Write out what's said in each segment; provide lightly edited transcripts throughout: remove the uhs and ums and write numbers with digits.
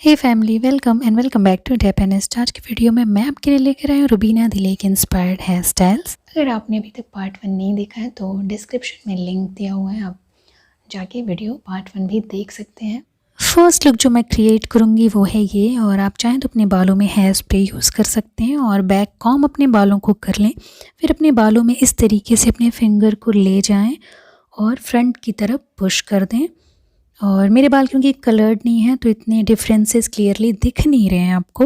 Hey family, welcome back to Dapper Nest. आज की video में मैं आपके लिए लेकर आई हूँ Rubina Dilaik inspired hair styles. अगर आपने अभी तक पार्ट 1 नहीं देखा है तो डिस्क्रिप्शन में लिंक दिया हुआ है, आप जाके वीडियो पार्ट 1 भी देख सकते हैं। फर्स्ट लुक जो मैं क्रिएट करूँगी वो है ये, और आप चाहें तो अपने बालों में हेयर स्प्रे यूज़ कर सकते हैं और बैक कॉम अपने बालों को कर लें। फिर अपने बालों में इस तरीके से अपने फिंगर को ले जाएँ और फ्रंट की तरफ पुश कर दें। और मेरे बाल क्योंकि कलर्ड नहीं है तो इतने डिफरेंसेस क्लियरली दिख नहीं रहे हैं आपको।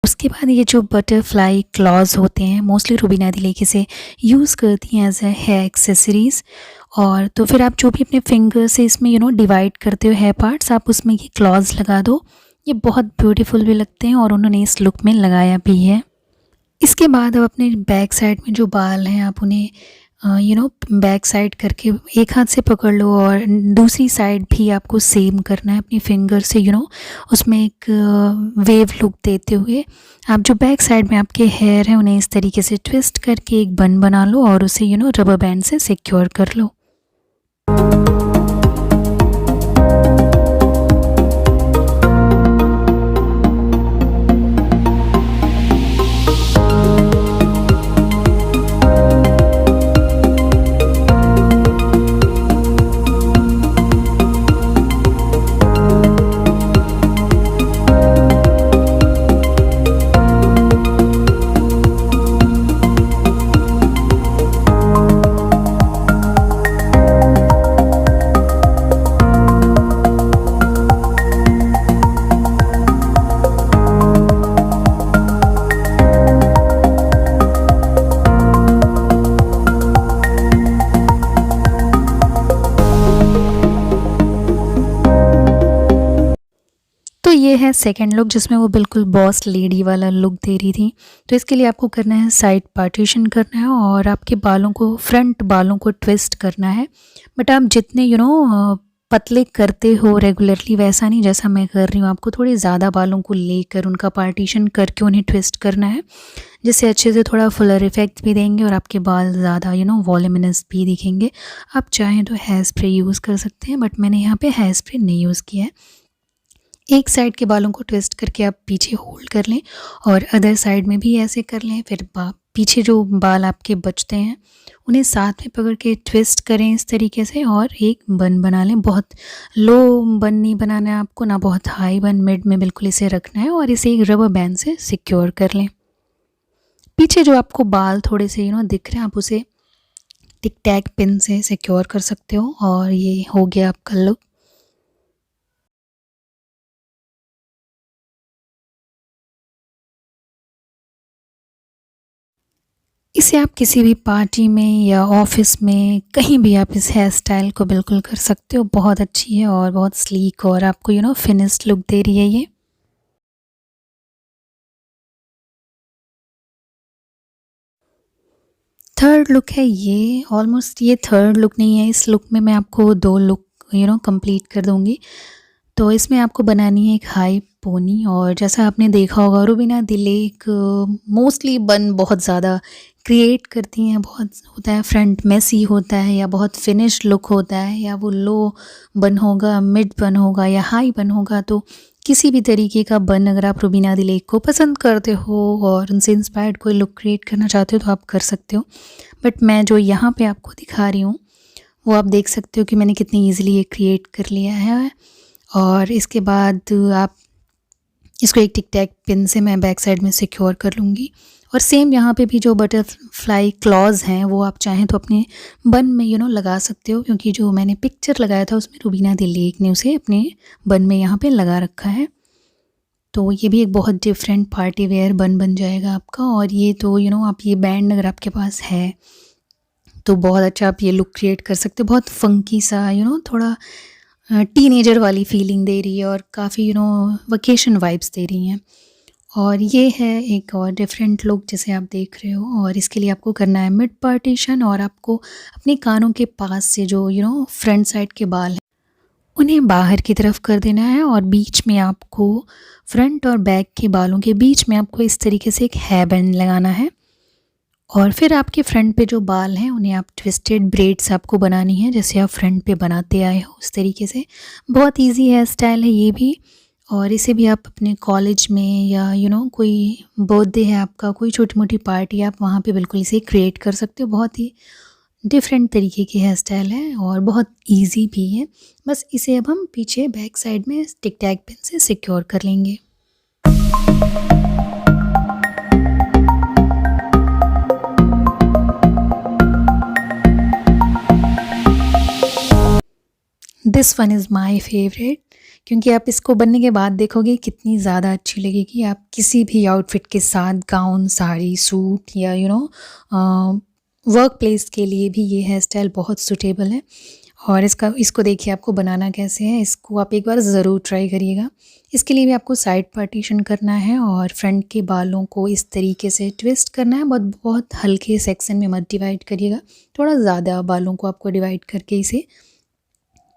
उसके बाद ये जो बटरफ्लाई क्लॉज होते हैं, मोस्टली रुबीना दिलेक इसे यूज़ करती हैं एज ए हेयर एक्सेसरीज़। और तो फिर आप जो भी अपने फिंगर से इसमें डिवाइड करते हो हेयर पार्ट्स, आप उसमें ये क्लॉज लगा दो। ये बहुत ब्यूटीफुल भी लगते हैं और उन्होंने इस लुक में लगाया भी है। इसके बाद अब अपने बैक साइड में जो बाल हैं आप उन्हें बैक साइड करके एक हाथ से पकड़ लो और दूसरी साइड भी आपको सेम करना है अपनी फिंगर से। उसमें एक वेव लुक देते हुए आप जो बैक साइड में आपके हेयर हैं उन्हें इस तरीके से ट्विस्ट करके एक बन बना लो और उसे रबर बैंड से सिक्योर कर लो। तो ये है सेकंड लुक जिसमें वो बिल्कुल बॉस लेडी वाला लुक दे रही थी। तो इसके लिए आपको करना है साइड पार्टीशन करना है और आपके बालों को, फ्रंट बालों को ट्विस्ट करना है। बट आप जितने पतले करते हो रेगुलरली वैसा नहीं जैसा मैं कर रही हूँ। आपको थोड़े ज़्यादा बालों को लेकर उनका पार्टीशन करके उन्हें ट्विस्ट करना है, जिससे अच्छे से थोड़ा फुलर इफेक्ट भी देंगे और आपके बाल ज़्यादा वॉल्यूमिनस भी दिखेंगे। आप चाहें तो हेयर स्प्रे यूज़ कर सकते हैं, बट मैंने यहाँ पे हेयर स्प्रे नहीं यूज़ किया है। एक साइड के बालों को ट्विस्ट करके आप पीछे होल्ड कर लें और अदर साइड में भी ऐसे कर लें। फिर पीछे जो बाल आपके बचते हैं उन्हें साथ में पकड़ के ट्विस्ट करें इस तरीके से और एक बन बना लें। बहुत लो बन नहीं बनाना है आपको, ना बहुत हाई बन, मिड में बिल्कुल इसे रखना है और इसे एक रबर बैंड से सिक्योर कर लें। पीछे जो आपको बाल थोड़े से दिख रहे हैं, आप उसे टिक टैक पिन से सिक्योर कर सकते हो और ये हो गया आपका लुक। इसे आप किसी भी पार्टी में या ऑफिस में कहीं भी आप इस हेयर स्टाइल को बिल्कुल कर सकते हो। बहुत अच्छी है और बहुत स्लीक और आपको फिनिश्ड लुक दे रही है ये। थर्ड लुक है ये। ऑलमोस्ट ये थर्ड लुक नहीं है, इस लुक में मैं आपको 2 लुक कंप्लीट कर दूँगी। तो इसमें आपको बनानी है एक हाई पोनी, और जैसा आपने देखा होगा रुबीना दिलेक मोस्टली बन बहुत ज़्यादा क्रिएट करती हैं। बहुत होता है फ्रंट मेसी होता है या बहुत फिनिश लुक होता है, या वो लो बन होगा, मिड बन होगा या हाई बन होगा। तो किसी भी तरीके का बन अगर आप रुबीना दिलेक को पसंद करते हो और उनसे इंस्पायर्ड कोई लुक क्रिएट करना चाहते हो तो आप कर सकते हो। बट मैं जो यहाँ पे आपको दिखा रही हूँ वो आप देख सकते हो कि मैंने कितनी ईजिली ये क्रिएट कर लिया है। और इसके बाद आप इसको एक टिक टैक पिन से मैं बैक साइड में सिक्योर कर लूँगी। और सेम यहाँ पे भी जो बटरफ्लाई क्लॉज हैं वो आप चाहें तो अपने बन में लगा सकते हो, क्योंकि जो मैंने पिक्चर लगाया था उसमें रुबीना दिलेक ने उसे अपने बन में यहाँ पे लगा रखा है। तो ये भी एक बहुत डिफरेंट पार्टी वेयर बन जाएगा आपका। और ये तो आप ये बैंड अगर आपके पास है तो बहुत अच्छा आप ये लुक क्रिएट कर सकते हो। बहुत फंकी सा थोड़ा टीनेजर वाली फीलिंग दे रही है और काफ़ी वेकेशन वाइब्स दे रही हैं। और ये है एक और डिफरेंट लुक जिसे आप देख रहे हो। और इसके लिए आपको करना है मिड पार्टीशन, और आपको अपने कानों के पास से जो फ्रंट साइड के बाल हैं उन्हें बाहर की तरफ कर देना है, और बीच में आपको फ्रंट और बैक के बालों के बीच में आपको इस तरीके से एक हेयर बैंड लगाना है। और फिर आपके फ्रंट पे जो बाल हैं उन्हें आप ट्विस्टेड ब्रेड्स आपको बनानी है, जैसे आप फ्रंट पे बनाते आए हो उस तरीके से। बहुत ईजी हेयर स्टाइल है ये भी, और इसे भी आप अपने कॉलेज में या कोई बर्थडे है आपका, कोई छोटी मोटी पार्टी, आप वहाँ पे बिल्कुल इसे क्रिएट कर सकते हो। बहुत ही डिफरेंट तरीके की हेयर स्टाइल है और बहुत ईजी भी है। बस इसे अब हम पीछे बैक साइड में टिक टैक पिन से सिक्योर कर लेंगे। This one is my favourite, क्योंकि आप इसको बनने के बाद देखोगे कितनी ज़्यादा अच्छी लगेगी। आप किसी भी आउटफिट के साथ, गाउन, साड़ी, सूट या वर्क प्लेस के लिए भी ये हेयर स्टाइल बहुत सूटेबल है। और इसको देखिए आपको बनाना कैसे है, इसको आप एक बार ज़रूर ट्राई करिएगा। इसके लिए भी आपको साइड पार्टीशन करना है और फ्रंट के बालों को इस तरीके से ट्विस्ट करना है। बहुत बहुत हल्के सेक्शन में मत डिवाइड करिएगा, थोड़ा ज़्यादा बालों को आपको डिवाइड करके इसे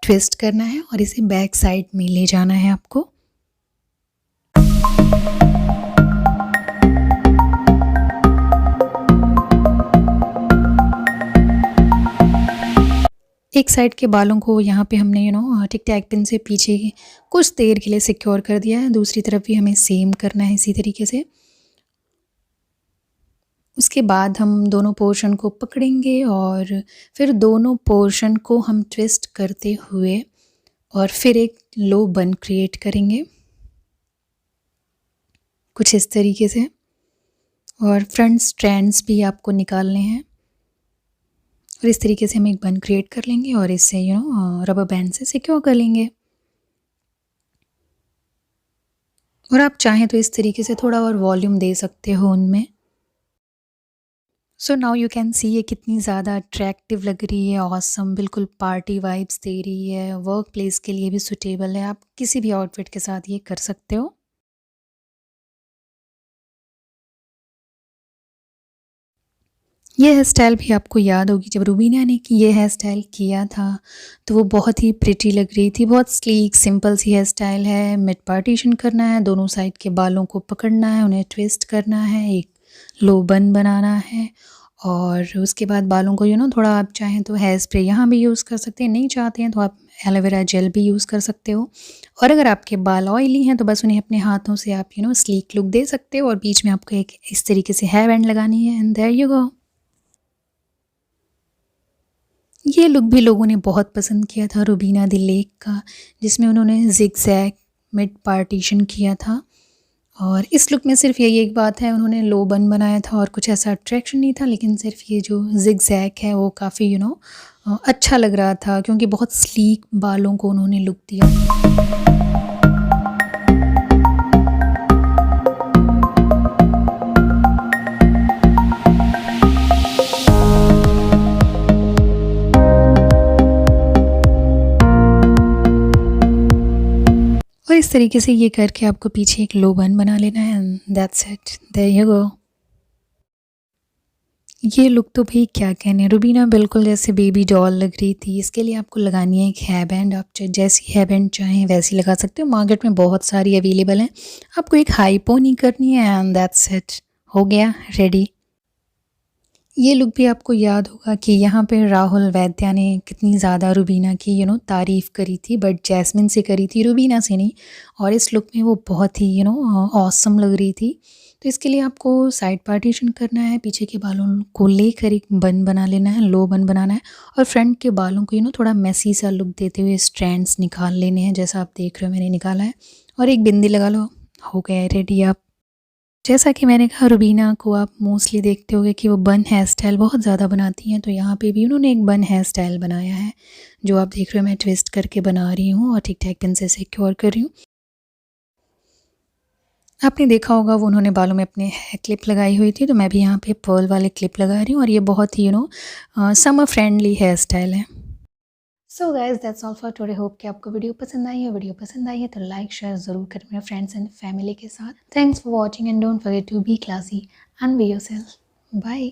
ट्विस्ट करना है और इसे बैक साइड में ले जाना है आपको। एक साइड के बालों को यहाँ पे हमने टिक टैक पिन से पीछे कुछ देर के लिए सिक्योर कर दिया है। दूसरी तरफ भी हमें सेम करना है इसी तरीके से। उसके बाद हम दोनों पोर्शन को पकड़ेंगे और फिर दोनों पोर्शन को हम ट्विस्ट करते हुए और फिर एक लो बन क्रिएट करेंगे कुछ इस तरीके से। और फ्रंट स्ट्रैंड्स भी आपको निकालने हैं और इस तरीके से हम एक बन क्रिएट कर लेंगे और इससे रबर बैंड से सिक्योर कर लेंगे। और आप चाहें तो इस तरीके से थोड़ा और वॉल्यूम दे सकते हो उनमें। So now you can see ये कितनी ज़्यादा अट्रैक्टिव लग रही है, ऑसम, बिल्कुल पार्टी वाइब्स दे रही है। वर्क प्लेस के लिए भी सुटेबल है, आप किसी भी आउटफिट के साथ ये कर सकते हो। ये हेयर स्टाइल भी आपको याद होगी, जब रुबीना ने ये हेयर स्टाइल किया था तो वो बहुत ही प्रिटी लग रही थी। बहुत sleek simple see here style है। मिड पार्टीशन करना है, दोनों साइड के बालों को पकड़ना है, उन्हें ट्विस्ट करना है, एक लो बन बनाना है और उसके बाद बालों को थोड़ा आप चाहें तो हेयर स्प्रे यहाँ भी यूज़ कर सकते हैं, नहीं चाहते हैं तो आप एलोवेरा जेल भी यूज़ कर सकते हो। और अगर आपके बाल ऑयली हैं तो बस उन्हें अपने हाथों से आप स्लीक लुक दे सकते हो और बीच में आपको एक इस तरीके से हेयर बैंड लगानी है एंड देयर यू गो। ये लुक भी लोगों ने बहुत पसंद किया था रुबीना दिलेक का, जिसमें उन्होंने ज़िगज़ैग मिड पार्टीशन किया था। और इस लुक में सिर्फ यही एक बात है, उन्होंने लो बन बनाया था और कुछ ऐसा अट्रैक्शन नहीं था, लेकिन सिर्फ ये जो ज़िगज़ैग है वो काफ़ी अच्छा लग रहा था, क्योंकि बहुत स्लीक बालों को उन्होंने लुक दिया। और इस तरीके से ये करके आपको पीछे एक लो बन बना लेना है and that's it, there you go. ये लुक तो भाई क्या कहने, रुबीना बिल्कुल जैसे बेबी डॉल लग रही थी। इसके लिए आपको लगानी है एक हेयर बैंड, आप जैसी हेयर बैंड चाहें वैसी लगा सकते हो, मार्केट में बहुत सारी अवेलेबल हैं। आपको एक हाई पोनी करनी है एंड दैट्स इट, हो गया रेडी। ये लुक भी आपको याद होगा कि यहाँ पे राहुल वैद्या ने कितनी ज़्यादा रुबीना की तारीफ़ करी थी, बट जैस्मिन से करी थी, रुबीना से नहीं। और इस लुक में वो बहुत ही ऑसम लग रही थी। तो इसके लिए आपको साइड पार्टीशन करना है, पीछे के बालों को लेकर एक बन बना लेना है, लो बन बनाना है और फ्रंट के बालों को थोड़ा मैसी सा लुक देते हुए स्ट्रैंड्स निकाल लेने हैं, जैसा आप देख रहे हो मैंने निकाला है। और एक बिंदी लगा लो, हो गया रेडी आप। जैसा कि मैंने कहा, रुबीना को आप मोस्टली देखते होगे कि वो बन हेयर स्टाइल बहुत ज़्यादा बनाती हैं, तो यहाँ पे भी उन्होंने एक बन हेयर स्टाइल बनाया है, जो आप देख रहे हो मैं ट्विस्ट करके बना रही हूँ और टिक टैक पिन से सिक्योर कर रही हूँ। आपने देखा होगा वो उन्होंने बालों में अपने क्लिप लगाई हुई थी, तो मैं भी यहाँ पे पर्ल वाले क्लिप लगा रही हूँ और ये बहुत ही समर फ्रेंडली हेयर स्टाइल है। So guys that's all for today. Hope कि आपको वीडियो पसंद आई है। वीडियो पसंद आई है तो लाइक शेयर ज़रूर करें मेरे फ्रेंड्स एंड फैमिली के साथ। Thanks for watching and don't forget to be classy and be yourself. Bye.